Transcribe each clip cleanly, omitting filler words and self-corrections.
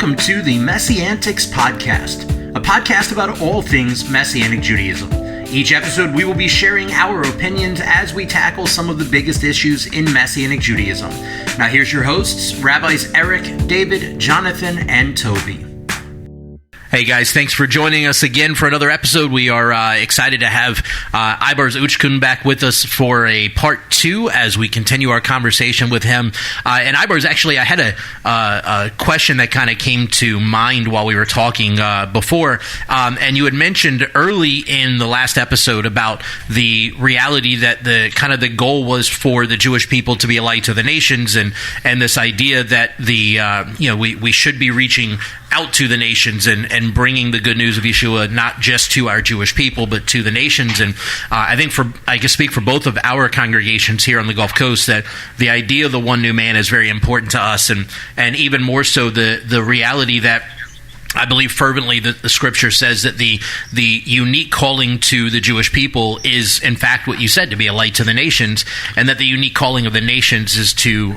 welcome to the Messiantics Podcast, a podcast about all things Messianic Judaism. Each episode, we will be sharing our opinions as we tackle some of the biggest issues in Messianic Judaism. Now here's your hosts, Rabbis Eric, David, Jonathan, and Toby. Hey guys, thanks for joining us again for another episode. We are excited to have Aybars Uckun back with us for a part 2 as we continue our conversation with him. And Aybars, actually, I had a question that kind of came to mind while we were talking before. And you had mentioned early in the last episode about the reality that the goal was for the Jewish people to be a light to the nations, and this idea that we should be reaching out to the nations and bringing the good news of Yeshua not just to our Jewish people but to the nations. And I think I can speak for both of our congregations here on the Gulf Coast that the idea of the one new man is very important to us, and even more so the reality that I believe fervently that the Scripture says that the unique calling to the Jewish people is, in fact, what you said, to be a light to the nations, and that the unique calling of the nations is to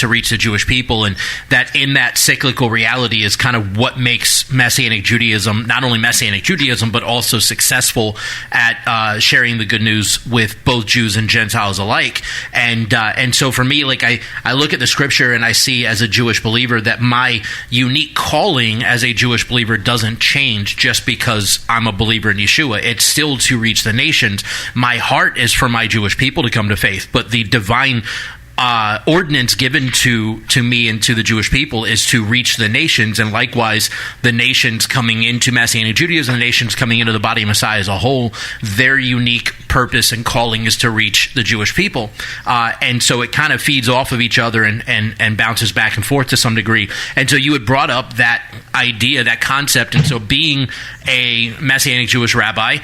reach the Jewish people, and that in that cyclical reality is kind of what makes Messianic Judaism, not only Messianic Judaism, but also successful at sharing the good news with both Jews and Gentiles alike. And so for me, like I look at the Scripture and I see as a Jewish believer that my unique calling as a Jewish believer doesn't change just because I'm a believer in Yeshua. It's still to reach the nations. My heart is for my Jewish people to come to faith, but the divine ordinance given to me and to the Jewish people is to reach the nations, and likewise the nations coming into Messianic Judaism, the nations coming into the body of Messiah as a whole, their unique purpose and calling is to reach the Jewish people. And so it kind of feeds off of each other and bounces back and forth to some degree. And so you had brought up that idea, that concept, and so being a Messianic Jewish rabbi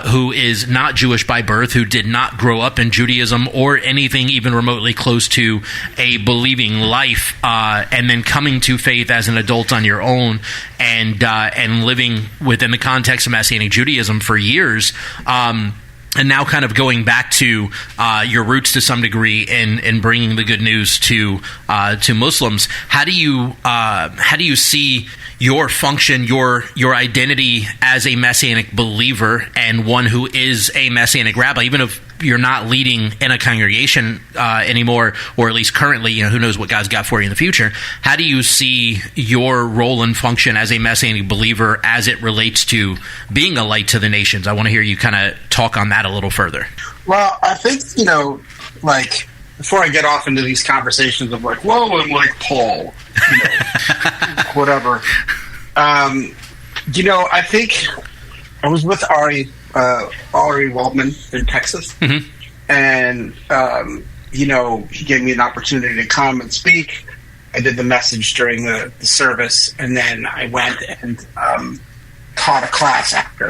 who is not Jewish by birth, who did not grow up in Judaism or anything even remotely close to a believing life, and then coming to faith as an adult on your own and living within the context of Messianic Judaism for years, and now kind of going back to your roots to some degree in bringing the good news to Muslims. How do you see your function, your identity as a Messianic believer and one who is a Messianic rabbi, even if you're not leading in a congregation anymore, or at least currently, who knows what God's got for you in the future? How do you see your role and function as a Messianic believer as it relates to being a light to the nations? I want to hear you kind of talk on that a little further. Well, I think, before I get off into these conversations of like, whoa, I'm like Paul, whatever. I think I was with Ari Waldman in Texas, mm-hmm. and he gave me an opportunity to come and speak. I did the message during the service, and then I went and taught our class after.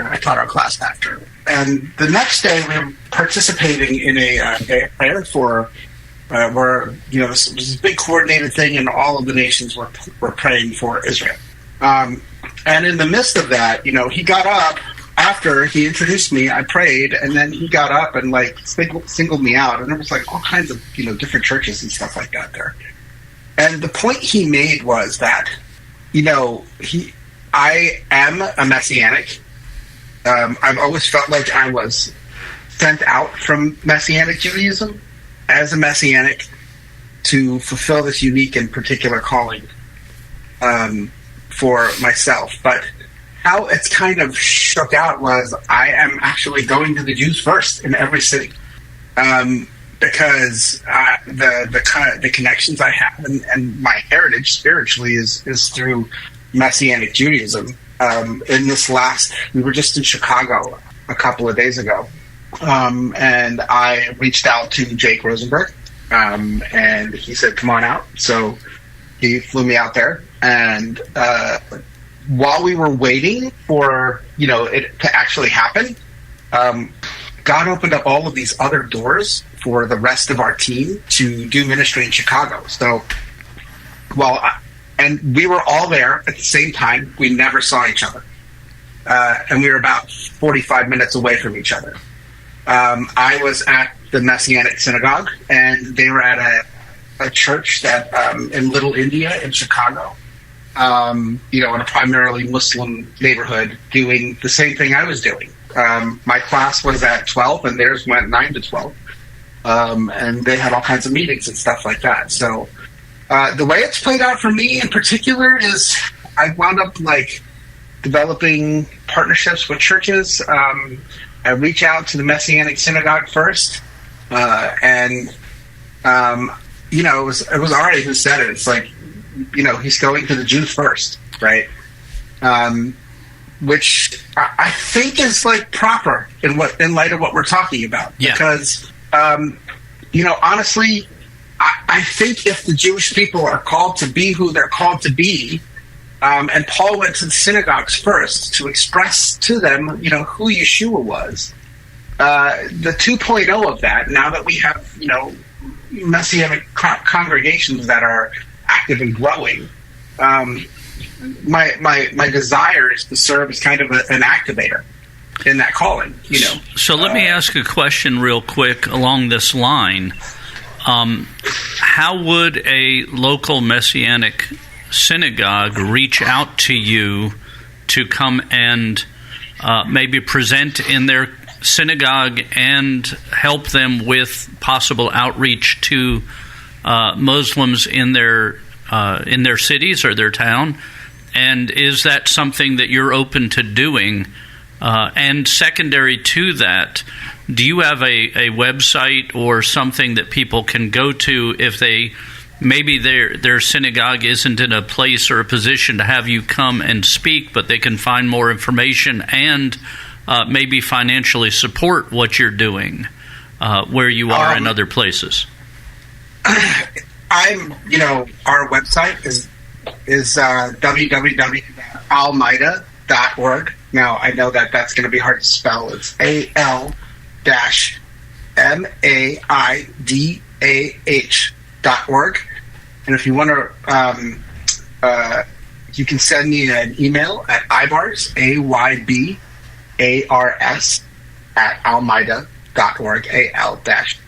And the next day, we were participating in a day of prayer for where this was a big coordinated thing, and all of the nations were praying for Israel. And in the midst of that, he got up. After he introduced me, I prayed, and then he got up and singled me out, and there was all kinds of different churches and stuff like that there. And the point he made was that I am a Messianic. I've always felt like I was sent out from Messianic Judaism as a Messianic to fulfill this unique and particular calling for myself, but how it's kind of shook out was I am actually going to the Jews first in every city, because the connections I have and my heritage spiritually is through Messianic Judaism. We were just in Chicago a couple of days ago, and I reached out to Jake Rosenberg, and he said, "Come on out." So he flew me out there, and while we were waiting for it to actually happen, God opened up all of these other doors for the rest of our team to do ministry in Chicago. So, and we were all there at the same time. We never saw each other, and we were about 45 minutes away from each other. I was at the Messianic synagogue, and they were at a church that in Little India in Chicago. in a primarily Muslim neighborhood, doing the same thing I was doing. My class was at 12, and theirs went 9 to 12. And they had all kinds of meetings and stuff like that. So the way it's played out for me in particular is I wound up developing partnerships with churches. I reach out to the Messianic synagogue first, it was Ari who said it. It's he's going to the Jews first, right? Which I think is proper in light of what we're talking about, because honestly, I think if the Jewish people are called to be who they're called to be. And Paul went to the synagogues first to express to them, who Yeshua was. The 2.0 of that, now that we have, Messianic congregations that are active and growing, my desire is to serve as kind of an activator in that calling, So let me ask a question real quick along this line. How would a local Messianic synagogue reach out to you to come and maybe present in their synagogue and help them with possible outreach to Muslims in their cities or their town? And is that something that you're open to doing? And secondary to that, do you have a website or something that people can go to if they maybe their synagogue isn't in a place or a position to have you come and speak, but they can find more information and maybe financially support what you're doing where you are in other places? Our website is www.almaida.org. Now, I know that's going to be hard to spell. It's AL-MAIDAH.org. And if you want to, you can send me an email at Aybars, AYBARS, at almaida.org, AL-MAIDAH.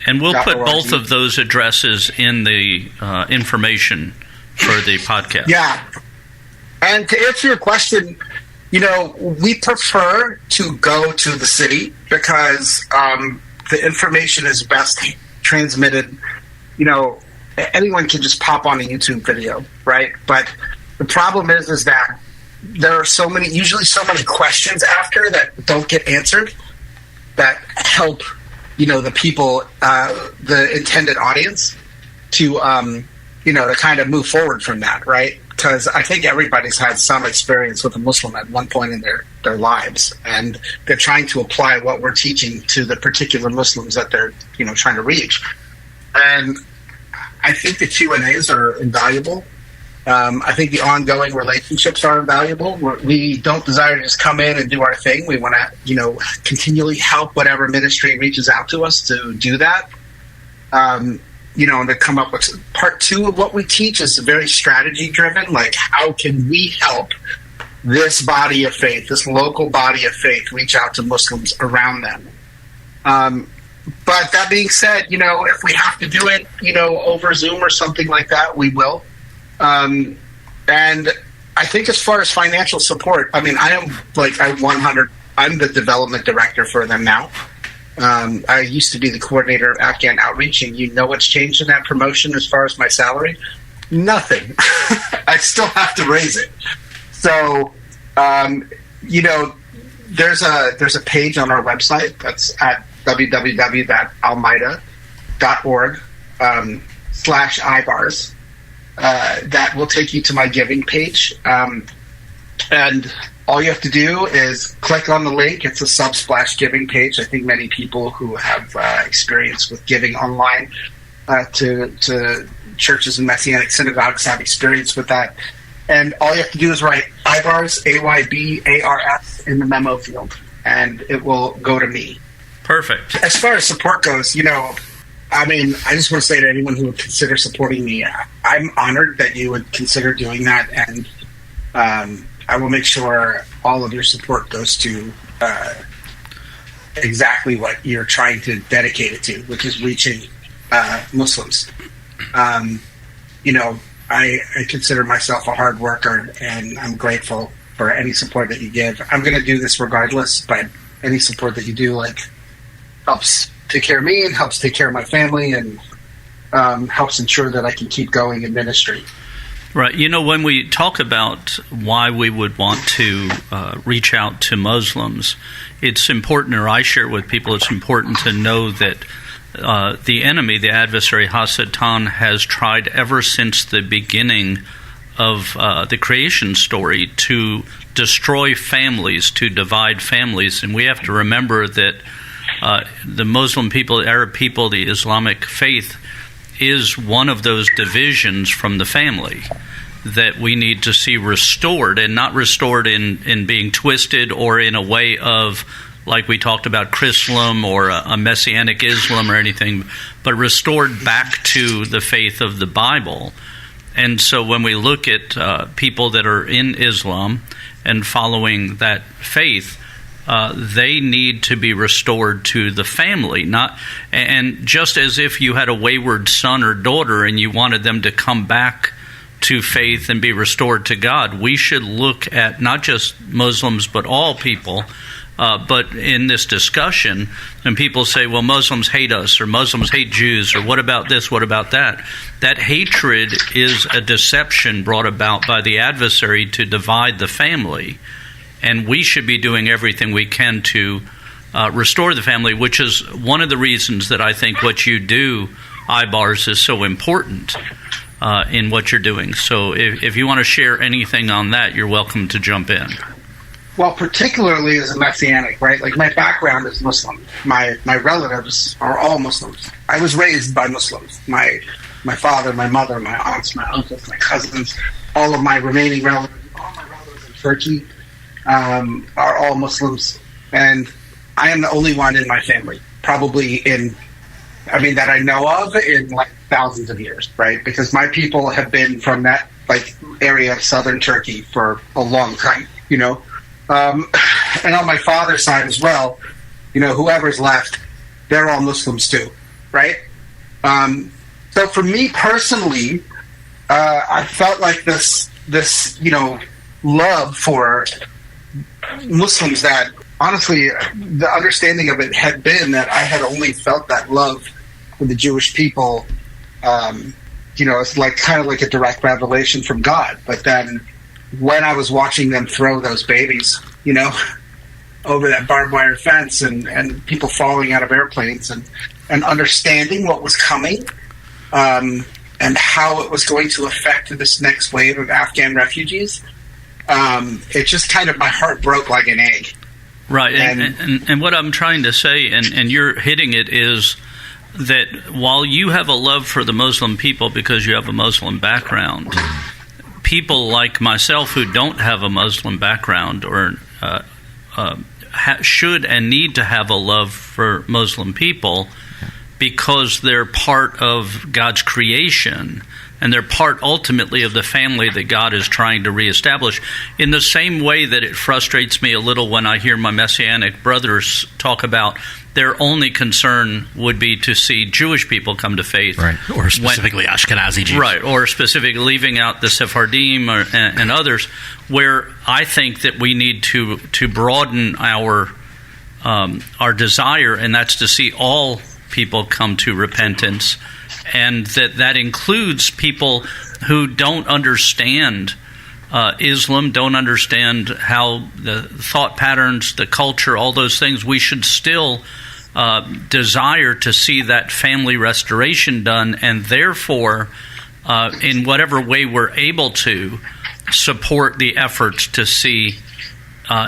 And we'll put both of those addresses in the information for the podcast. Yeah. And to answer your question, we prefer to go to the city because the information is best transmitted. Anyone can just pop on a YouTube video, right? But the problem is that there are usually so many questions after that don't get answered that help, the people, the intended audience to kind of move forward from that, right? Because I think everybody's had some experience with a Muslim at one point in their lives, and they're trying to apply what we're teaching to the particular Muslims that they're, trying to reach. And I think the Q&As are invaluable. I think the ongoing relationships are invaluable. We don't desire to just come in and do our thing. We want to, continually help whatever ministry reaches out to us to do that. And to come up with part 2 of what we teach is very strategy driven. How can we help this body of faith, this local body of faith, reach out to Muslims around them? But that being said, if we have to do it, over Zoom or something like that, we will. And I think as far as financial support, I'm the development director for them now. I used to be the coordinator of Afghan outreach, and what's changed in that promotion as far as my salary? Nothing. I still have to raise it. So, there's a page on our website that's at www.almaida.org/Aybars that will take you to my giving page. And all you have to do is click on the link. It's a Subsplash giving page. I think many people who have experience with giving online to churches and Messianic synagogues have experience with that. And all you have to do is write Aybars, AYBARS, in the memo field, and it will go to me. Perfect. As far as support goes, I just want to say to anyone who would consider supporting me, I'm honored that you would consider doing that, and I will make sure all of your support goes to exactly what you're trying to dedicate it to, which is reaching Muslims. I consider myself a hard worker, and I'm grateful for any support that you give. I'm going to do this regardless, but any support that you do, like, helps take care of me and helps take care of my family, and helps ensure that I can keep going in ministry. Right. You know, when we talk about why we would want to reach out to Muslims, it's important, or I share with people, it's important to know that the enemy, the adversary, Hasatan, has tried ever since the beginning of the creation story to destroy families, to divide families. And we have to remember that the Muslim people, the Arab people, the Islamic faith is one of those divisions from the family that we need to see restored, and not restored in being twisted or in a way of, like we talked about, Chrislam or a Messianic Islam or anything, but restored back to the faith of the Bible. And so when we look at people that are in Islam and following that faith, they need to be restored to the family. And just as if you had a wayward son or daughter and you wanted them to come back to faith and be restored to God, we should look at not just Muslims but all people. But in this discussion, when people say, well, Muslims hate us, or Muslims hate Jews, or what about this, what about that, that hatred is a deception brought about by the adversary to divide the family. And we should be doing everything we can to restore the family, which is one of the reasons that I think what you do, Aybars, is so important in what you're doing. So if you want to share anything on that, you're welcome to jump in. Well, particularly as a Messianic, right? Like, my background is Muslim. My relatives are all Muslims. I was raised by Muslims. My father, my mother, my aunts, my uncles, my cousins, all of my remaining relatives, all my relatives in Turkey are all Muslims. And I am the only one in my family, probably that I know of in like thousands of years, right? Because my people have been from that like area of southern Turkey for a long time, you know? And on my father's side as well, you know, whoever's left, they're all Muslims too, right? So for me personally, I felt like this, you know, love for Muslims that, honestly, the understanding of it had been that I had only felt that love for the Jewish people, you know, it's like kind of like a direct revelation from God. But then when I was watching them throw those babies, you know, over that barbed wire fence, and people falling out of airplanes, and understanding what was coming, and how it was going to affect this next wave of Afghan refugees, it just kind of, my heart broke like an egg. Right, and what I'm trying to say, and you're hitting it, is that while you have a love for the Muslim people because you have a Muslim background, people like myself who don't have a Muslim background or should and need to have a love for Muslim people because they're part of God's creation and they're part ultimately of the family that God is trying to reestablish. In the same way that it frustrates me a little when I hear my Messianic brothers talk about their only concern would be to see Jewish people come to faith. Right, or specifically Ashkenazi Jews. Right, or specifically leaving out the Sephardim and others, where I think that we need to broaden our desire, and that's to see all people come to repentance, and that includes people who don't understand Islam, don't understand how the thought patterns, the culture, all those things. We should still desire to see that family restoration done, and therefore, in whatever way we're able to, support the efforts to see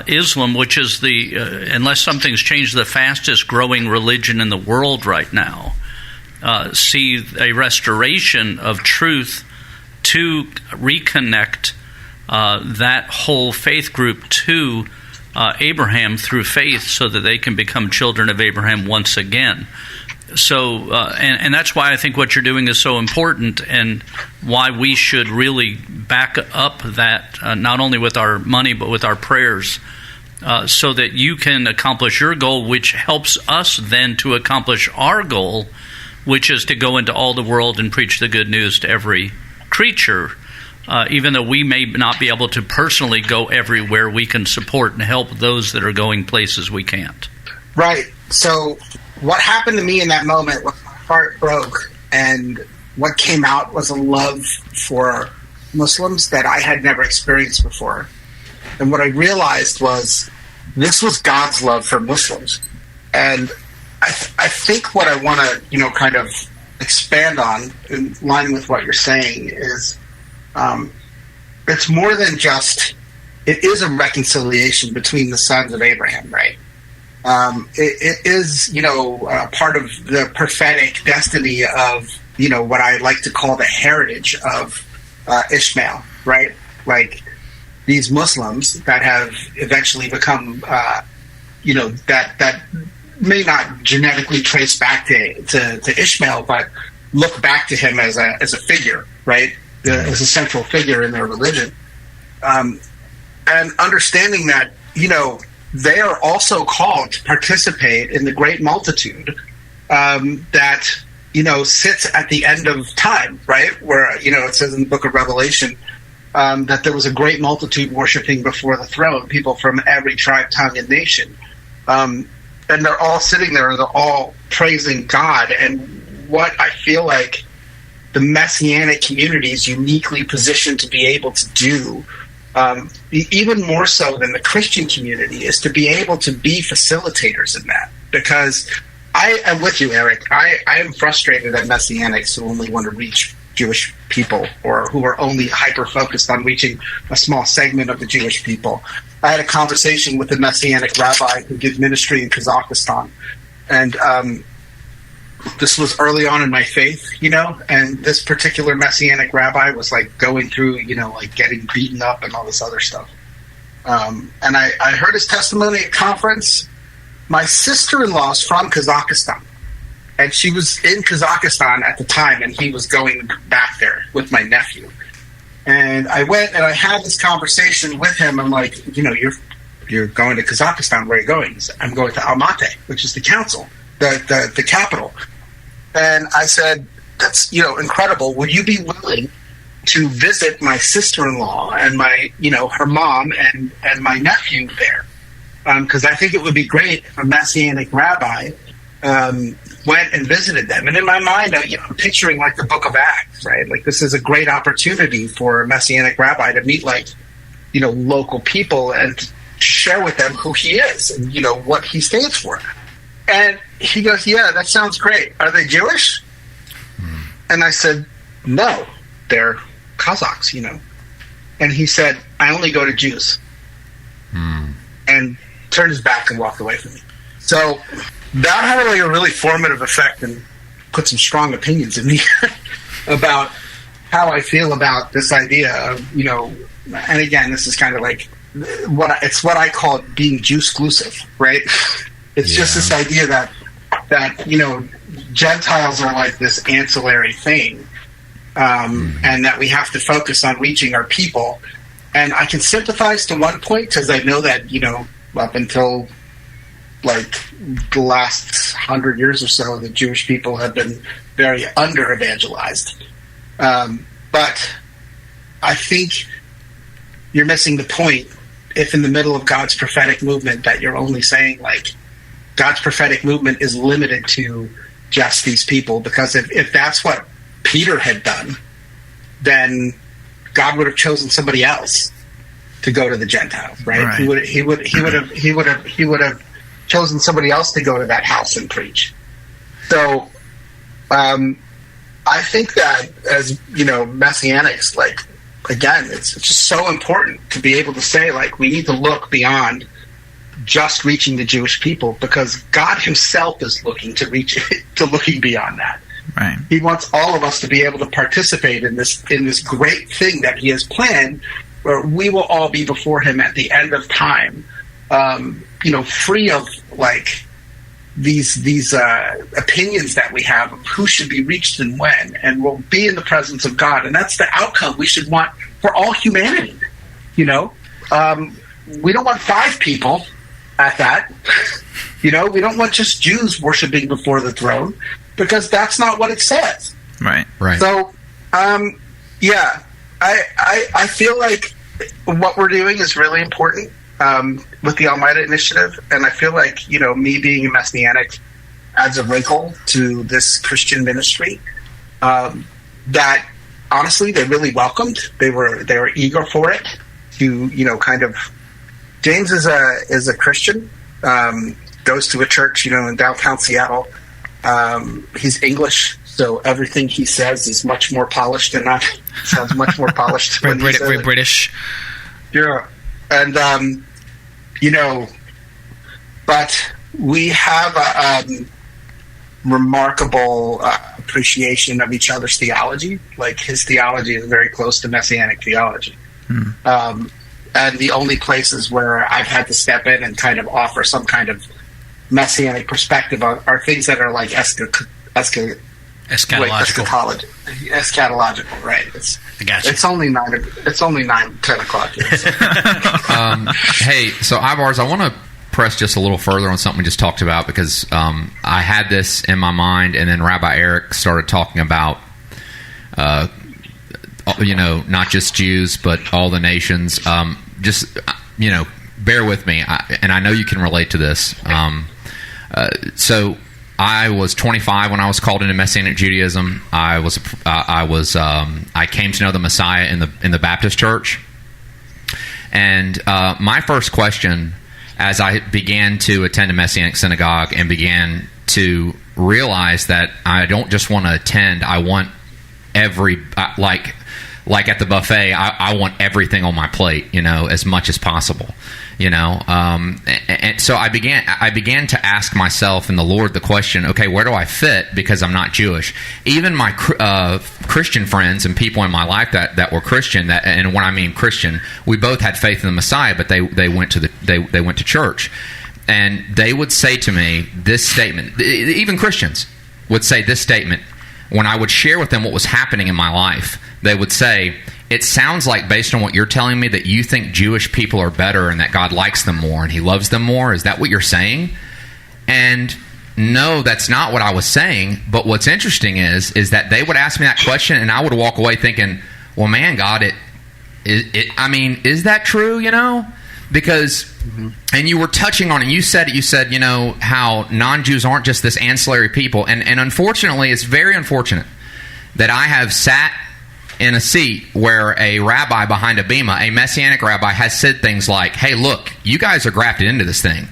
Islam, which is unless something's changed, the fastest growing religion in the world right now, see a restoration of truth to reconnect that whole faith group to Abraham through faith, so that they can become children of Abraham once again. So, and that's why I think what you're doing is so important, and why we should really back up that, not only with our money but with our prayers, so that you can accomplish your goal, which helps us then to accomplish our goal, which is to go into all the world and preach the good news to every creature. Even though we may not be able to personally go everywhere, we can support and help those that are going places we can't. Right. So what happened to me in that moment was my heart broke, and what came out was a love for Muslims that I had never experienced before. And what I realized was this was God's love for Muslims. And I think what I want to, kind of expand on in line with what you're saying is it's more than just, it is a reconciliation between the sons of Abraham, right? It is, part of the prophetic destiny of, what I like to call the heritage of Ishmael, right? Like these Muslims that have eventually become, that may not genetically trace back to Ishmael, but look back to him as a figure, right? As a central figure in their religion. And understanding that, they are also called to participate in the great multitude that, sits at the end of time, right? Where, it says in the book of Revelation that there was a great multitude worshiping before the throne, people from every tribe, tongue, and nation. And they're all sitting there, and they're all praising God. And what I feel like the Messianic community is uniquely positioned to be able to do, even more so than the Christian community, is to be able to be facilitators in that. Because I am with you, Eric. I am frustrated at Messianics who only want to reach Jewish people, or who are only hyper-focused on reaching a small segment of the Jewish people. I had a conversation with a Messianic rabbi who did ministry in Kazakhstan, and this was early on in my faith, and this particular Messianic rabbi was like going through, like getting beaten up and all this other stuff. And I heard his testimony at conference. My sister-in-law is from Kazakhstan, and she was in Kazakhstan at the time, and he was going back there with my nephew. And I went and I had this conversation with him. I'm like, you're going to Kazakhstan. Where are you going? He said, I'm going to Almaty, which is the council, the capital. And I said, that's, incredible. Would you be willing to visit my sister-in-law and my, her mom and my nephew there? Because I think it would be great if a Messianic rabbi went and visited them. And in my mind, I'm picturing like the book of Acts, right? Like this is a great opportunity for a Messianic rabbi to meet local people and to share with them who he is and, what he stands for. And he goes, yeah, that sounds great. Are they Jewish? And I said, no, they're Kazakhs, And he said, I only go to Jews. And turned his back and walked away from me. So that had a really formative effect and put some strong opinions in me about how I feel about this idea of, and again, this is kind of like what I call being Jew-exclusive, right? It's just this idea that Gentiles are like this ancillary thing, and that we have to focus on reaching our people. And I can sympathize to one point because I know that, up until like the last 100 years or so, the Jewish people have been very under-evangelized. But I think you're missing the point if in the middle of God's prophetic movement that you're only saying like God's prophetic movement is limited to just these people. Because if that's what Peter had done, then God would have chosen somebody else to go to the Gentiles, right? He would have chosen somebody else to go to that house and preach. So, I think that as Messianics, like again, it's just so important to be able to say like we need to look beyond just reaching the Jewish people, because God Himself is looking looking beyond that. Right. He wants all of us to be able to participate in this great thing that He has planned, where we will all be before Him at the end of time, free of like these opinions that we have of who should be reached and when, and we'll be in the presence of God, and that's the outcome we should want for all humanity. We don't want 5 people at that. We don't want just Jews worshiping before the throne, because that's not what it says. Right. So, Yeah, I feel like what we're doing is really important with the Almeida Initiative, and I feel like, you know, me being a Messianic adds a wrinkle to this Christian ministry that honestly they really welcomed. They were eager for it. To, you know, kind of, James is a Christian, goes to a church, you know, in downtown Seattle. He's English, so everything he says is much more polished than that. Sounds much more polished. Very British. Yeah, and you know, but we have a remarkable appreciation of each other's theology. Like, his theology is very close to Messianic theology. And the only places where I've had to step in and kind of offer some kind of Messianic perspective are things that are like eschatological, right? I gotcha. It's only 9:10 o'clock here, so. Hey, so Aybars, I want to press just a little further on something we just talked about, because I had this in my mind, and then Rabbi Eric started talking about you know, not just Jews, but all the nations. Just, you know, bear with me, and I know you can relate to this. So I was 25 when I was called into Messianic Judaism. I came to know the Messiah in the Baptist church, and my first question, as I began to attend a Messianic synagogue and began to realize that I don't just want to attend, I want every like at the buffet, I want everything on my plate, you know, as much as possible, you know. And so I began to ask myself and the Lord the question, okay, where do I fit, because I'm not Jewish? Even my Christian friends and people in my life that were Christian, and when I mean Christian, we both had faith in the Messiah, but they went to church, and they would say to me this statement. Even Christians would say this statement when I would share with them what was happening in my life. They would say, it sounds like, based on what you're telling me, that you think Jewish people are better and that God likes them more and he loves them more. Is that what you're saying? And no, that's not what I was saying. But what's interesting is that they would ask me that question, and I would walk away thinking, well, man, God, I mean, is that true, you know? Because, and you were touching on it, you said, you know, how non-Jews aren't just this ancillary people. And unfortunately, it's very unfortunate that I have sat in a seat where a rabbi behind a bima, a Messianic rabbi, has said things like, hey, look, you guys are grafted into this thing.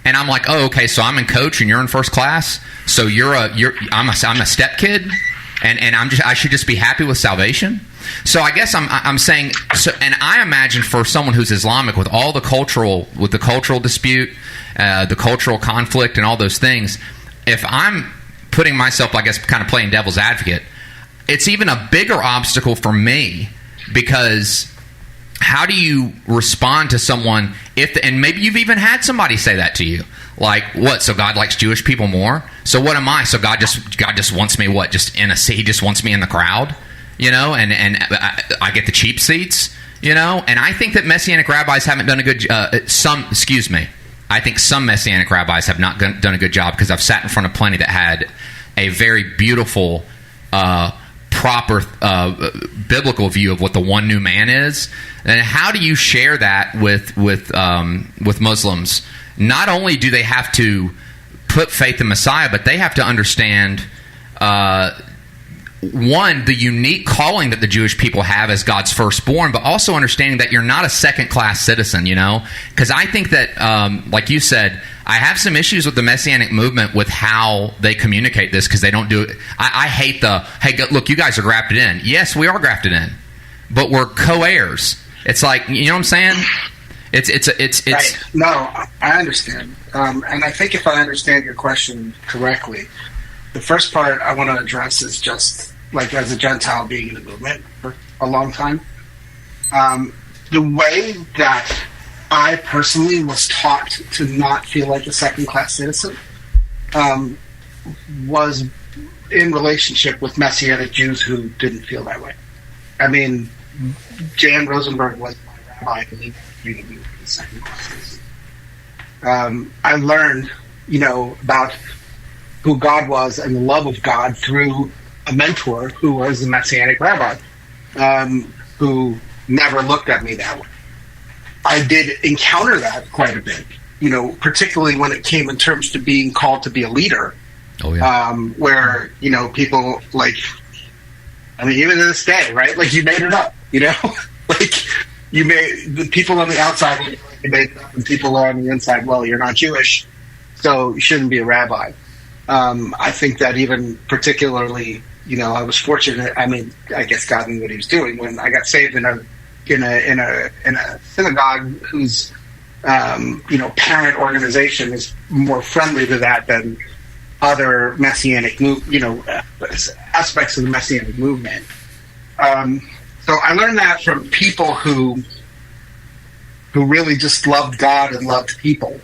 And I'm like, oh, okay, so I'm in coach and you're in first class, so I'm a step kid, and I should just be happy with salvation. So I guess I'm saying, so, and I imagine for someone who's Islamic, with the cultural dispute, the cultural conflict, and all those things, if I'm putting myself, I guess, kind of playing devil's advocate, it's even a bigger obstacle for me, because how do you respond to someone and maybe you've even had somebody say that to you, like, what, so God likes Jewish people more? So what am I? So God just wants me, what, just in a seat? He just wants me in the crowd, you know, and I get the cheap seats, you know? And I think that Messianic rabbis haven't done a good I think some Messianic rabbis have not done a good job, because I've sat in front of plenty that had a very beautiful, proper biblical view of what the one new man is. And how do you share that with Muslims? Not only do they have to put faith in Messiah, but they have to understand one, the unique calling that the Jewish people have as God's firstborn, but also understanding that you're not a second-class citizen, you know? Because I think that, like you said, I have some issues with the Messianic movement with how they communicate this, because they don't do it. I hate hey, look, you guys are grafted in. Yes, we are grafted in, but we're co-heirs. It's like, you know what I'm saying? It's right. No, I understand. And I think if I understand your question correctly, the first part I want to address is just, like, as a Gentile being in the movement for a long time, the way that I personally was taught to not feel like a second-class citizen was in relationship with Messianic Jews who didn't feel that way. I mean, Jan Rosenberg was my rabbi, and he treated me like a second-class citizen. I learned, you know, about who God was and the love of God through a mentor who was a Messianic rabbi. who never looked at me that way. I did encounter that quite a bit, particularly when it came in terms to being called to be a leader. Oh, yeah. Where, people even to this day, right? Like, you made it up, like the people on the outside, you made it up, and people on the inside, well, you're not Jewish, so you shouldn't be a rabbi. I think that even particularly, I was fortunate. I mean, I guess God knew what He was doing when I got saved in a synagogue whose parent organization is more friendly to that than other Messianic aspects of the Messianic movement. So I learned that from people who really just loved God and loved people,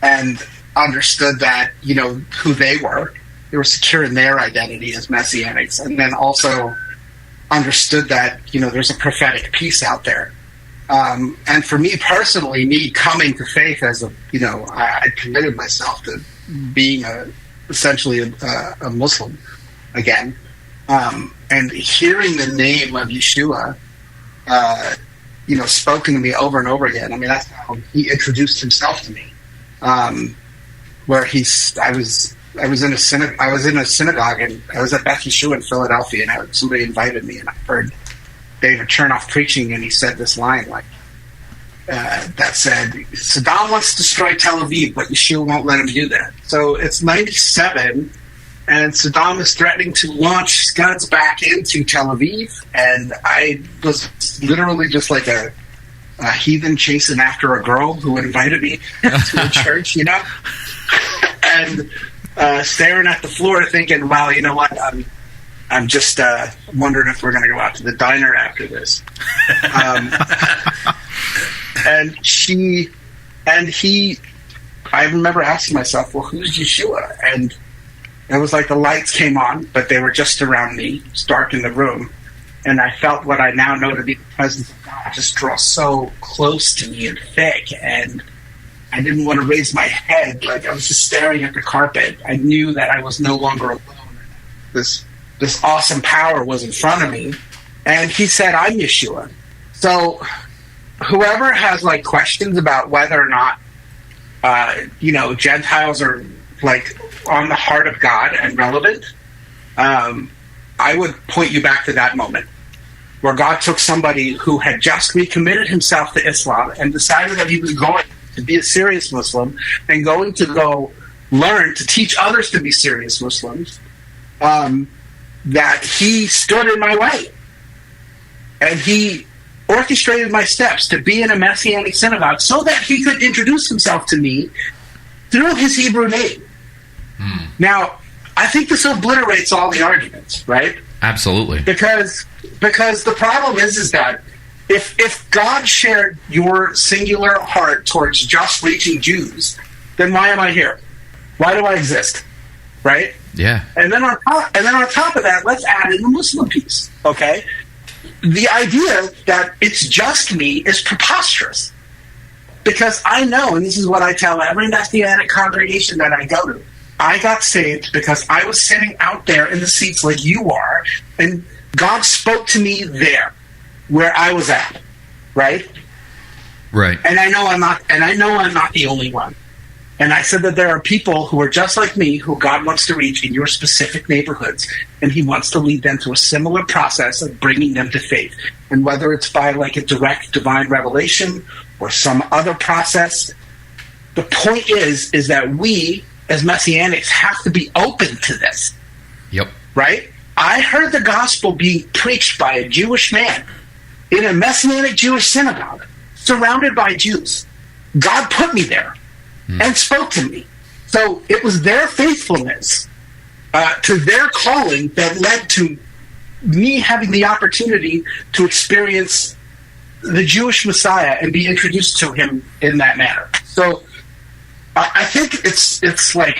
and understood that, who they were. They were secure in their identity as Messianics, and then also understood that, there's a prophetic piece out there. And for me personally, me coming to faith as I committed myself to being essentially a Muslim again, and hearing the name of Yeshua, spoken to me over and over again. I mean, that's how He introduced Himself to me. Where I was in a synagogue, and I was at Beth Yeshua in Philadelphia, and somebody invited me, and I heard David Chernoff preaching, and he said this line that said, Saddam wants to destroy Tel Aviv, but Yeshua won't let him do that. So it's 97, and Saddam is threatening to launch Scuds back into Tel Aviv, and I was literally just like a heathen chasing after a girl who invited me to a church, and staring at the floor thinking, wow, you know what, I'm just wondering if we're going to go out to the diner after this. And I remember asking myself, well, who's Yeshua? And it was like the lights came on, but they were just around me. It's dark in the room. And I felt what I now know to be the presence of God just draw so close to me and thick. And I didn't want to raise my head. Like, I was just staring at the carpet. I knew that I was no longer alone. This awesome power was in front of me. And He said, I'm Yeshua. So whoever has questions about whether or not Gentiles are on the heart of God and relevant, I would point you back to that moment where God took somebody who had just recommitted himself to Islam and decided that he was going to be a serious Muslim and going to go learn to teach others to be serious Muslims, that He stood in my way and He orchestrated my steps to be in a Messianic synagogue so that He could introduce Himself to me through His Hebrew name. Now, I think this obliterates all the arguments, right? Absolutely. Because the problem is that if God shared your singular heart towards just reaching Jews, then why am I here? Why do I exist? Right? Yeah. And then on top of that, let's add in the Muslim piece. Okay? The idea that it's just me is preposterous. Because I know, and this is what I tell every Messianic congregation that I go to, I got saved because I was sitting out there in the seats like you are, and God spoke to me there, where I was at, right? Right. And I know I'm not the only one. And I said that there are people who are just like me who God wants to reach in your specific neighborhoods, and He wants to lead them to a similar process of bringing them to faith. And whether it's by a direct divine revelation or some other process, the point is that we as Messianics have to be open to this. Yep. Right? I heard the gospel being preached by a Jewish man in a Messianic Jewish synagogue, surrounded by Jews. God put me there and spoke to me. So it was their faithfulness to their calling that led to me having the opportunity to experience the Jewish Messiah and be introduced to Him in that manner. So I think it's like,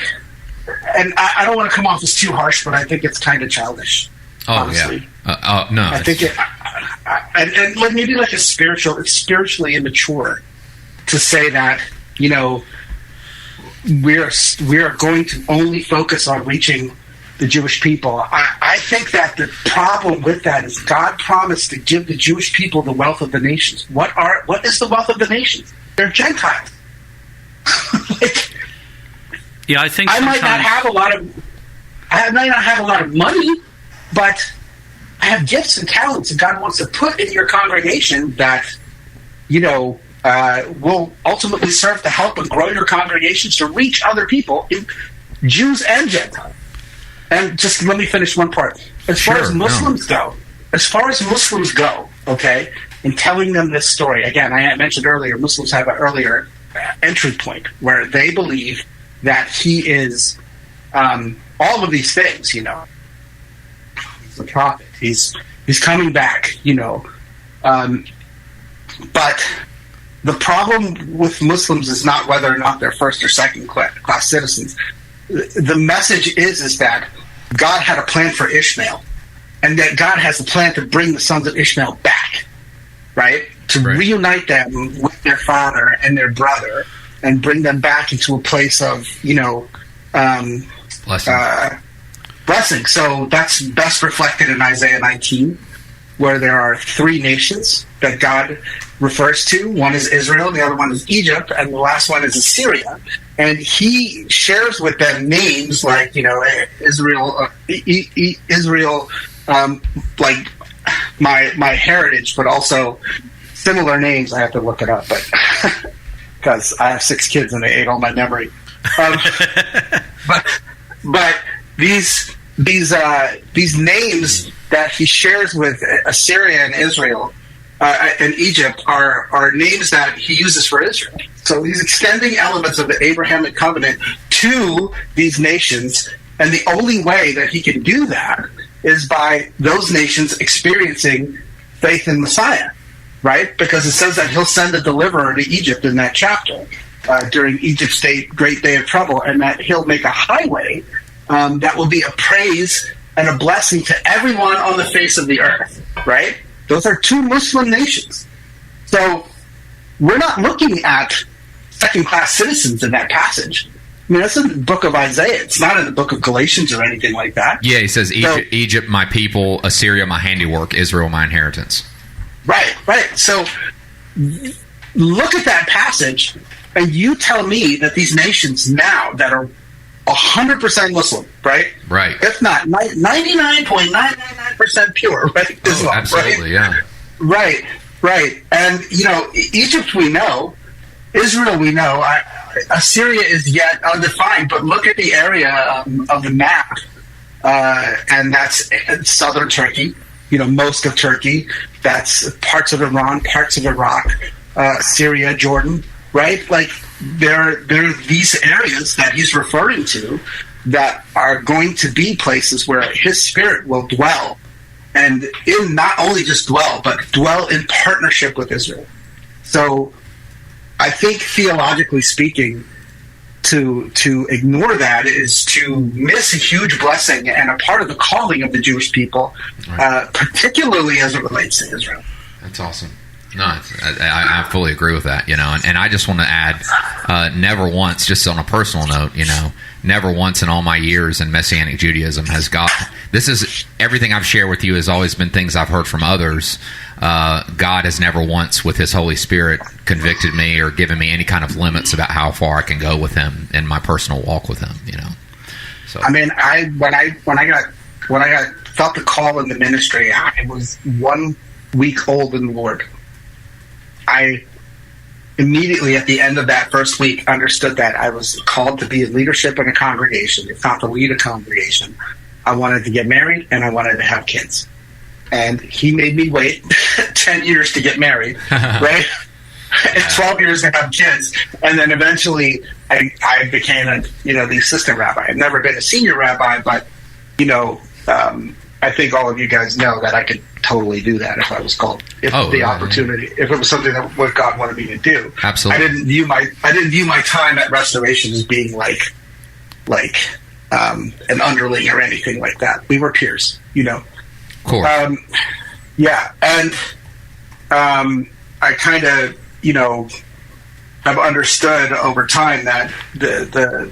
and I don't want to come off as too harsh, but I think it's kind of childish. Oh, honestly. Yeah. No. I think and maybe it's spiritually immature to say that, we are going to only focus on reaching the Jewish people. I think that the problem with that is God promised to give the Jewish people the wealth of the nations. What is the wealth of the nations? They're Gentiles. Yeah, I think I might not have a lot of money, but I have gifts and talents that God wants to put in your congregation that, will ultimately serve to help and grow your congregations to reach other people, Jews and Gentiles. And just let me finish one part. As far as Muslims go, okay, in telling them this story, again, I mentioned earlier, Muslims have an earlier entry point where they believe that he is all of these things, he's the prophet, he's coming back, but the problem with Muslims is not whether or not they're first or second class citizens. The message is that God had a plan for Ishmael, and that God has a plan to bring the sons of Ishmael back, right? To reunite them with their father and their brother, and bring them back into a place of, blessing. So that's best reflected in Isaiah 19, where there are three nations that God refers to. One is Israel, the other one is Egypt, and the last one is Assyria. And he shares with them names like, Israel, Israel, like my heritage, but also similar names. I have to look it up, but because I have 6 kids and they ate all my memory. But these names that he shares with Assyria and Israel and Egypt are names that he uses for Israel. So he's extending elements of the Abrahamic covenant to these nations, and the only way that he can do that is by those nations experiencing faith in Messiah, right? Because it says that he'll send a deliverer to Egypt in that chapter during Egypt's great day of trouble, and that he'll make a highway that will be a praise and a blessing to everyone on the face of the earth, right? Those are 2 Muslim nations. So we're not looking at second-class citizens in that passage. I mean, that's in the book of Isaiah. It's not in the book of Galatians or anything like that. Yeah, he says, Egypt, my people, Assyria, my handiwork, Israel, my inheritance. Right. So look at that passage, and you tell me that these nations now that are 100% Muslim, right? Right. If not 99.999% pure, right? Islam, absolutely, right? Yeah. Right. And, Egypt we know, Israel we know, Assyria is yet undefined, but look at the area of the map, and that's southern Turkey, most of Turkey, that's parts of Iran, parts of Iraq, Syria, Jordan, right? Like, there are these areas that he's referring to that are going to be places where his spirit will dwell, and in not only just dwell, but dwell in partnership with Israel. So I think theologically speaking, to ignore that is to miss a huge blessing and a part of the calling of the Jewish people, particularly as it relates to Israel. That's awesome. No, I fully agree with that, and I just want to add, never once, just on a personal note, never once in all my years in Messianic Judaism has God, this is, everything I've shared with you has always been things I've heard from others. God has never once, with his Holy Spirit, convicted me or given me any kind of limits about how far I can go with him in my personal walk with him, So I mean, when I felt the call in the ministry, I was 1 week old in the Lord. I immediately at the end of that first week understood that I was called to be in leadership in a congregation, if not to lead a congregation. I wanted to get married and I wanted to have kids. And he made me wait 10 years to get married, right? And 12 years to have kids. And then eventually I became the assistant rabbi. I've never been a senior rabbi, but, I think all of you guys know that I could totally do that if I was called, opportunity, if it was something that what God wanted me to do. Absolutely. I didn't view my time at Restoration as being like an underling or anything like that. We were peers, Cool. And I kind of have understood over time that the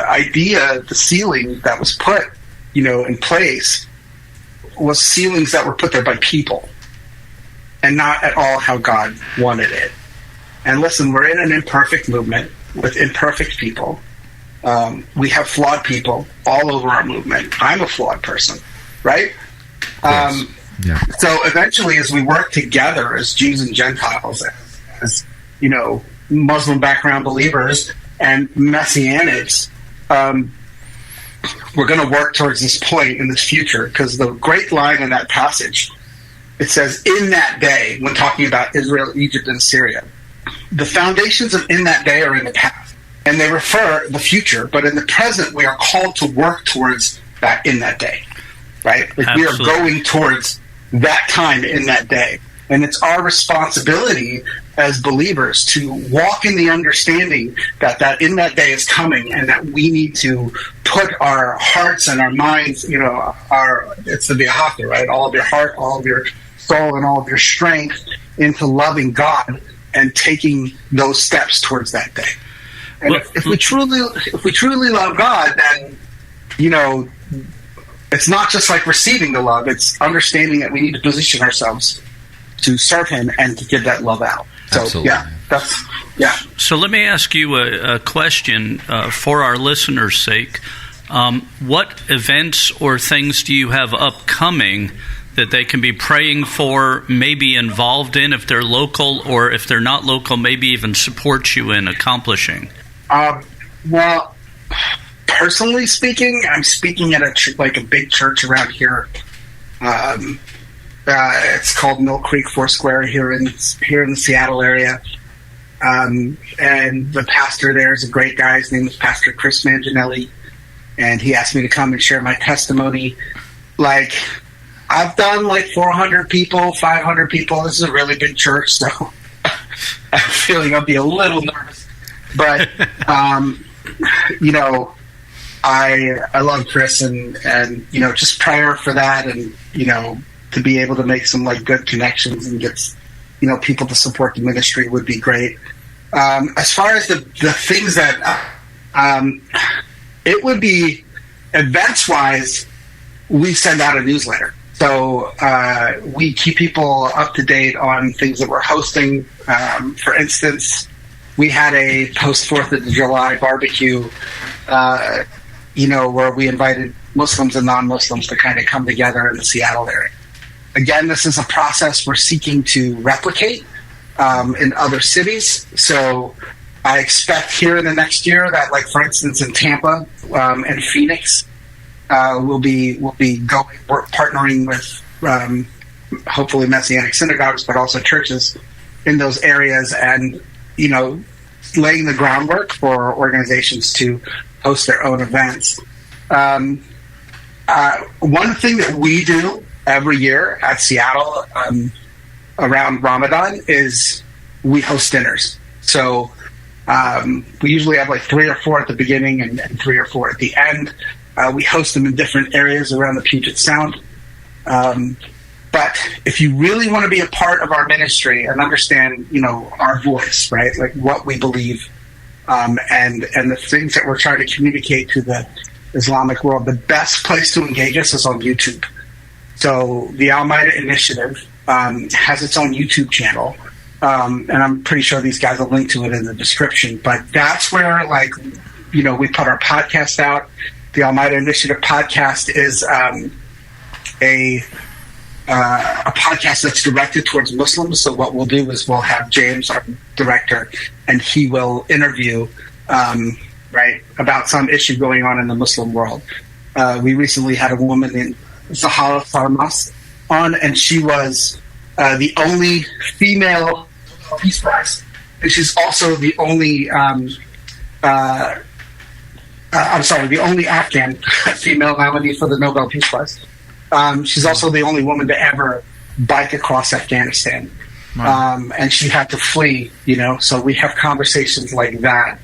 idea, the ceiling that was put in place was ceilings that were put there by people and not at all how God wanted it. And listen, we're in an imperfect movement with imperfect people. We have flawed people all over our movement. I'm a flawed person, right? So eventually, as we work together as Jews and Gentiles, as Muslim background believers and Messianics, we're going to work towards this point in this future, because the great line in that passage, it says, in that day, when talking about Israel, Egypt, and Syria, the foundations of in that day are in the past, and they refer the future, but in the present, we are called to work towards that in that day, right? Like we are going towards that time in that day. And it's our responsibility as believers to walk in the understanding that in that day is coming, and that we need to put our hearts and our minds, it's the V'ahavta, right? All of your heart, all of your soul, and all of your strength into loving God and taking those steps towards that day. And if we truly love God, then, it's not just like receiving the love, it's understanding that we need to position ourselves to serve Him and to give that love out. So, Absolutely. So let me ask you a question for our listeners' sake. What events or things do you have upcoming that they can be praying for, maybe involved in if they're local, or if they're not local, maybe even support you in accomplishing? Well, personally speaking, I'm speaking at a big church around here. It's called Mill Creek Foursquare here in the Seattle area. And the pastor there is a great guy. His name is Pastor Chris Manginelli. And he asked me to come and share my testimony. Like, I've done 400 people, 500 people. This is a really big church, so I'm feeling I'll be a little nervous. But, I love Chris, and just prayer for that, and, to be able to make some good connections and get people to support the ministry would be great. As far as the things that it would be events wise, we send out a newsletter, so we keep people up to date on things that we're hosting. For instance, we had a post 4th of July barbecue, where we invited Muslims and non-Muslims to kind of come together in the Seattle area. Again, this is a process we're seeking to replicate in other cities. So I expect here in the next year that, for instance, in Tampa and Phoenix, we'll be going. We're partnering with hopefully Messianic synagogues, but also churches in those areas, and laying the groundwork for organizations to host their own events. One thing that we do every year at Seattle around Ramadan is we host dinners. So we usually have 3 or 4 at the beginning and 3 or 4 at the end. We host them in different areas around the Puget Sound. But if you really want to be a part of our ministry and understand, our voice, right, what we believe, and the things that we're trying to communicate to the Islamic world, the best place to engage us is on YouTube. So the Al-Maida Initiative has its own YouTube channel, and I'm pretty sure these guys will link to it in the description. But that's where, we put our podcast out. The Al-Maida Initiative podcast is a podcast that's directed towards Muslims. So what we'll do is we'll have James, our director, and he will interview about some issue going on in the Muslim world. We recently had a woman named Zahara Farmas on, and she was the only female Peace Prize, and she's also the only the only Afghan female nominee for the Nobel Peace Prize. She's also the only woman to ever bike across Afghanistan. Wow. And she had to flee, so we have conversations like that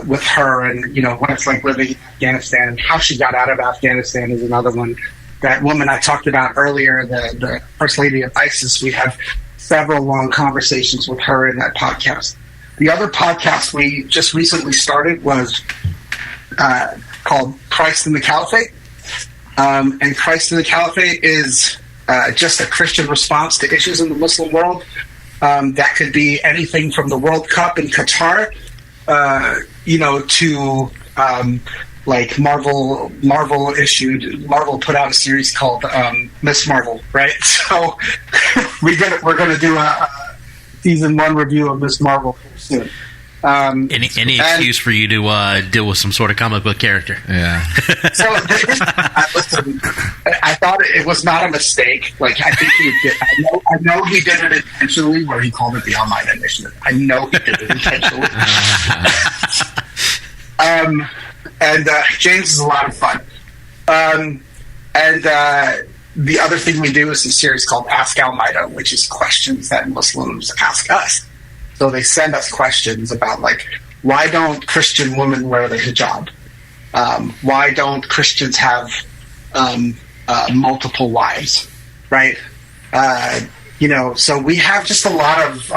with her, and, what it's like living in Afghanistan, and how she got out of Afghanistan is another one. That woman I talked about earlier, the First Lady of ISIS, we have several long conversations with her in that podcast. The other podcast we just recently started was called Christ in the Caliphate. And Christ in the Caliphate is just a Christian response to issues in the Muslim world. That could be anything from the World Cup in Qatar, to like Marvel put out a series called Miss Marvel, right? So we're gonna do a season 1 review of Miss Marvel soon. Any excuse for you to deal with some sort of comic book character? Yeah. So listen, I thought it was not a mistake. Like, I think he did. I know he did it intentionally, where he called it the Almighty Initiative. I know he did it intentionally. And James is a lot of fun. The other thing we do is a series called Ask Almighty, which is questions that Muslims ask us. So they send us questions about, like, why don't Christian women wear the hijab? Why don't Christians have multiple wives, right? So we have just a lot of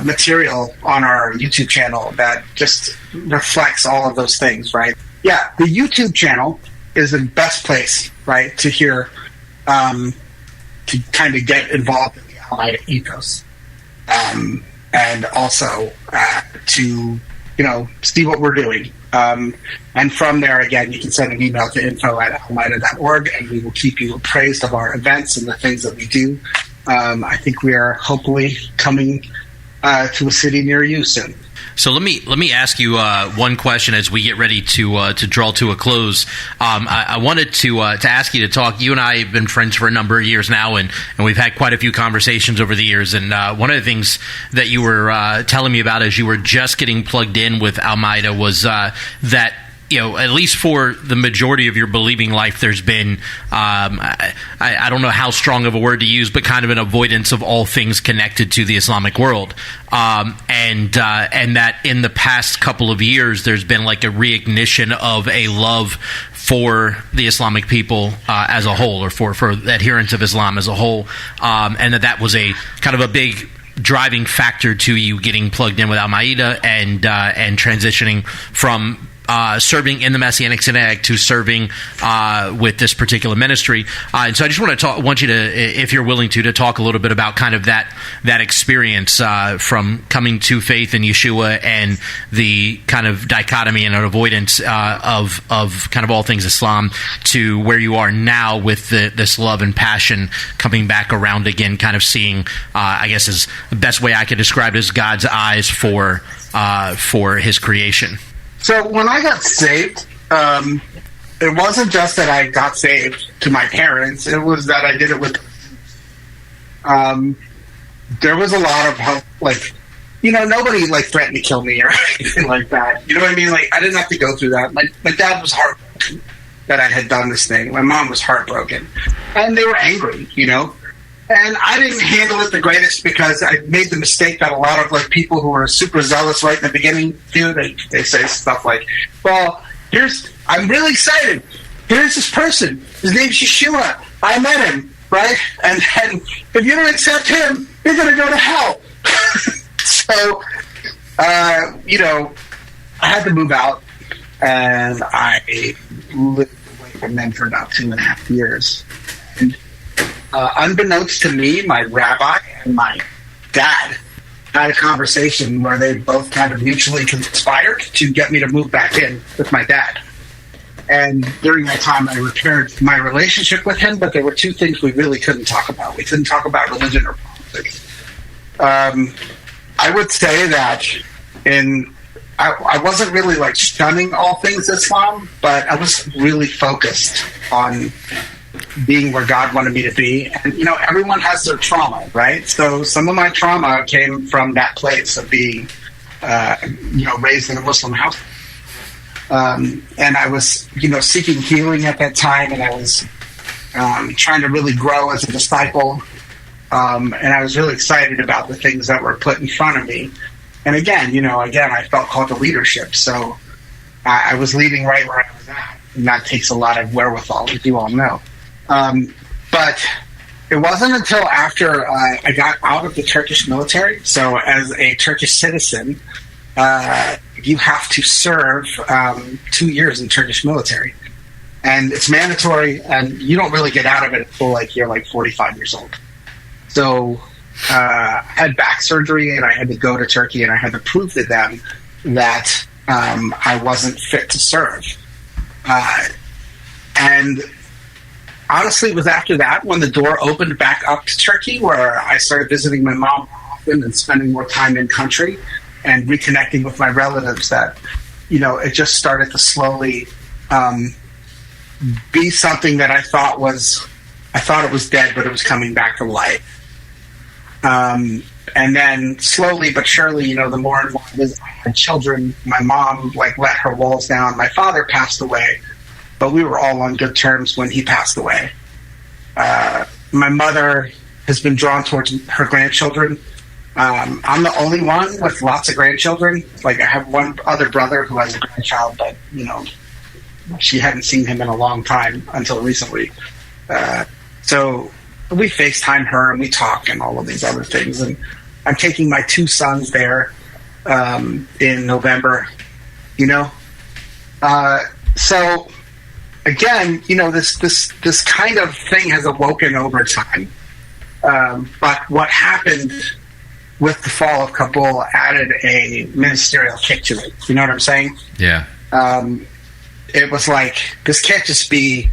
material on our YouTube channel that just reflects all of those things, right? Yeah, the YouTube channel is the best place, right, to hear, to kind of get involved in the Almighty ethos. And also to, see what we're doing. And from there, again, you can send an email to info@almighty.org, and we will keep you appraised of our events and the things that we do. I think we are hopefully coming to a city near you soon. So let me ask you one question as we get ready to draw to a close. I wanted to ask you to talk. You and I have been friends for a number of years now, and we've had quite a few conversations over the years. And one of the things that you were telling me about as you were just getting plugged in with Almighty was that, at least for the majority of your believing life, there's been, I don't know how strong of a word to use, but kind of an avoidance of all things connected to the Islamic world. And that in the past couple of years, there's been like a reignition of a love for the Islamic people as a whole, or for adherents of Islam as a whole. And that was a kind of a big driving factor to you getting plugged in with Almighty and transitioning from serving in the Messianic Synagogue to serving with this particular ministry. And so I just want you to, if you're willing to talk a little bit about kind of that experience from coming to faith in Yeshua and the kind of dichotomy and an avoidance of kind of all things Islam to where you are now with this love and passion coming back around again, kind of seeing, I guess is the best way I could describe it, as God's eyes for his creation. So when I got saved, it wasn't just that I got saved to my parents. It was that I did it with there was a lot of help, like, nobody like threatened to kill me or anything like that. You know what I mean? Like, I didn't have to go through that. My dad was heartbroken that I had done this thing. My mom was heartbroken. And they were angry, And I didn't handle it the greatest because I made the mistake that a lot of like people who were super zealous right in the beginning do. They say stuff like, "Well, I'm really excited. Here's this person. His name's Yeshua. I met him, right? And if you don't accept him, you're going to go to hell." So, I had to move out, and I lived away from them for about 2.5 years. And unbeknownst to me, my rabbi and my dad had a conversation where they both kind of mutually conspired to get me to move back in with my dad. And during that time, I repaired my relationship with him, but there were two things we really couldn't talk about. We couldn't talk about religion or politics. I would say that I wasn't really like shunning all things Islam, but I was really focused on being where God wanted me to be. And, everyone has their trauma, right? So some of my trauma came from that place of being, raised in a Muslim house. And I was, seeking healing at that time, and I was trying to really grow as a disciple. And I was really excited about the things that were put in front of me. And again, I felt called to leadership. So I was leading right where I was at. And that takes a lot of wherewithal, as you all know. But it wasn't until after I got out of the Turkish military. So as a Turkish citizen, you have to serve 2 years in Turkish military. and it's mandatory, and you don't really get out of it until you're 45 years old. So I had back surgery, and I had to go to Turkey, and I had to prove to them that I wasn't fit to serve. And honestly, it was after that when the door opened back up to Turkey, where I started visiting my mom often and spending more time in country and reconnecting with my relatives, that, it just started to slowly be something that I thought it was dead, but it was coming back to life. And then slowly but surely, the more and more I had children, my mom let her walls down. My father passed away, but we were all on good terms when he passed away. My mother has been drawn towards her grandchildren. I'm the only one with lots of grandchildren. I have one other brother who has a grandchild, but, she hadn't seen him in a long time until recently. So we FaceTime her and we talk and all of these other things. And I'm taking my 2 sons there in November, So again, this kind of thing has awoken over time. But what happened with the fall of Kabul added a ministerial kick to it. You know what I'm saying? Yeah. It was this can't just be,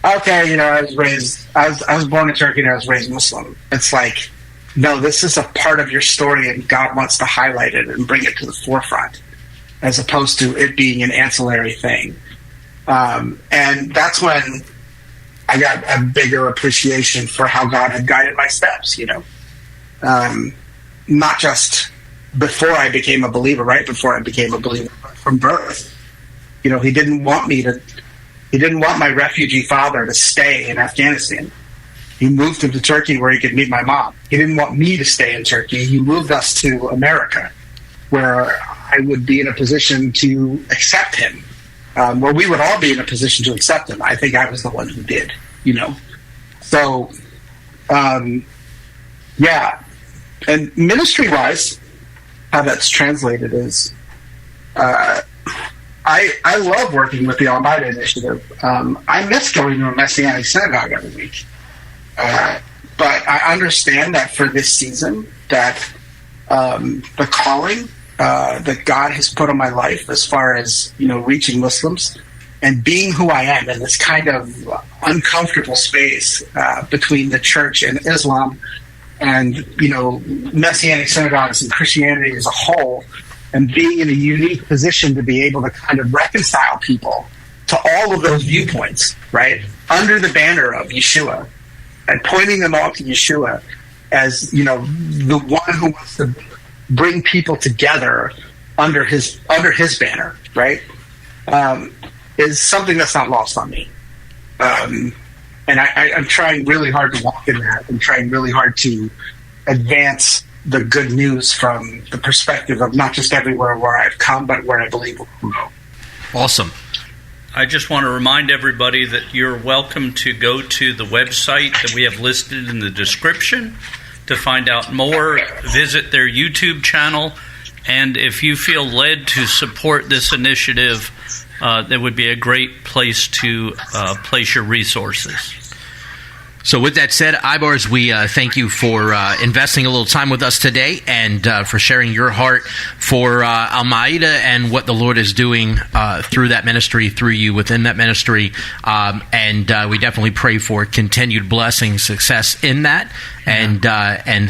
okay, I was born in Turkey and I was raised Muslim. It's no, this is a part of your story, and God wants to highlight it and bring it to the forefront, as opposed to it being an ancillary thing. And that's when I got a bigger appreciation for how God had guided my steps, not just before I became a believer, right before I became a believer, but from birth. He didn't want my refugee father to stay in Afghanistan. He moved him to Turkey where he could meet my mom. He didn't want me to stay in Turkey. He moved us to America, where I would be in a position to accept him, where we would all be in a position to accept him. I think I was the one who did, So, yeah. And ministry-wise, how that's translated is, I love working with the Almighty Initiative. I miss going to a Messianic synagogue every week. But I understand that for this season, that the calling that God has put on my life as far as, reaching Muslims and being who I am in this kind of uncomfortable space between the church and Islam and, Messianic synagogues and Christianity as a whole, and being in a unique position to be able to kind of reconcile people to all of those viewpoints, right? Under the banner of Yeshua, and pointing them all to Yeshua as, the one who wants to bring people together under his banner, right? Is something that's not lost on me. And I'm trying really hard to walk in that. I'm trying really hard to advance the good news from the perspective of not just everywhere where I've come, but where I believe we'll go. Awesome. I just want to remind everybody that you're welcome to go to the website that we have listed in the description to find out more. Visit their YouTube channel, and if you feel led to support this initiative, that would be a great place to place your resources. So with that said, Aybars, we thank you for investing a little time with us today and for sharing your heart for Al-Maida and what the Lord is doing through that ministry, through you within that ministry. And we definitely pray for continued blessing, success in that. And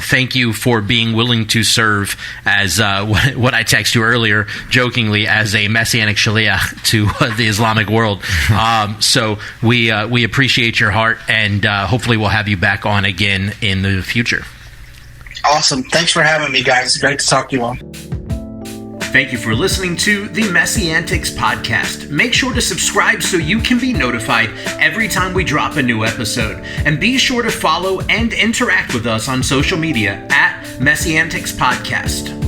thank you for being willing to serve as what I texted you earlier, jokingly, as a Messianic Shaliach to the Islamic world. So we appreciate your heart, and hopefully we'll have you back on again in the future. Awesome. Thanks for having me, guys. Great to talk to you all. Thank you for listening to the Messiantics podcast. Make sure to subscribe so you can be notified every time we drop a new episode. And be sure to follow and interact with us on social media at Messiantics Podcast.